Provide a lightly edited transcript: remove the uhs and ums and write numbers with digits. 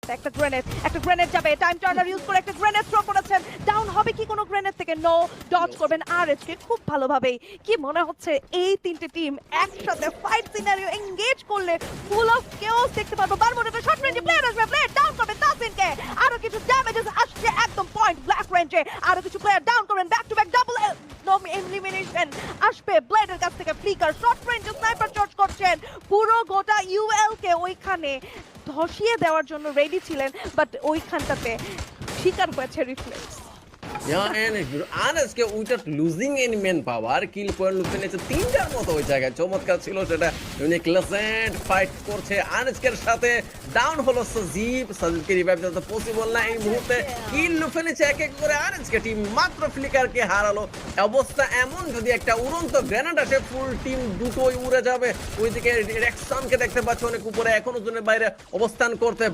সাথে একটা গ্রেনেড যাবে, টাইম টার্নার ইউজ করে একটা গ্রেনেড থ্রো করেছেন, ডাউন হবে কি কোনো গ্রেনেড থেকে? নো, ডজ করবেন আরএসকে খুব ভালোভাবেই। কি মনে হচ্ছে এই তিনটে টিম একসাথে ফাইট সিনারিও এঙ্গেজ করলে ফুল অফ কেওস দেখতে পাবো। বারমুডাতে শর্ট রেঞ্জে প্লেয়ার আসবে, প্লেয়ার ডাউন করবে তাসিনকে, আরো কিছু ড্যামেজেস আসছে একদম পয়েন্ট ব্ল্যাক রেঞ্জে, আরো কিছু প্লেয়ার ডাউন করবেন, back to back double elimination আসবে ব্লেডের কাছ থেকে। ফ্লিকার শর্ট রেঞ্জে স্নাইপার চার্জ করছেন, পুরো গোটা ইউএল কে ওইখানে ধসিয়ে দেওয়ার জন্য রেডি ছিলেন, বাট ওইখানটাতে শিকার হয়েছে রিফ্লেক্স। Yeah, and আনাসকে without losing any man power kill point লুটে নিয়েছে তিনটার মতো ওই জায়গায়। চমৎকার ছিল সেটা। ইউনিক লেজেন্ড ফাইট করছে আনাসকের সাথে, ডাউন হলো সাজিব। সাজিবকে রিভাইভ দেওয়া তো পসিবল না এই মুহূর্তে। কিল লুটে নিয়েছে এক এক করে আনাসকে টিম, মাত্র ফ্লিকারকে হারালো। অবস্থা এমন, যদি একটা উড়ন্ত গ্রেনেড আসে ফুল টিম দুটোই উড়ে যাবে। ওইদিকে রেক্সনকে দেখতে পাচ্ছ অনেক উপরে, এখনো জোনের বাইরে অবস্থান করতে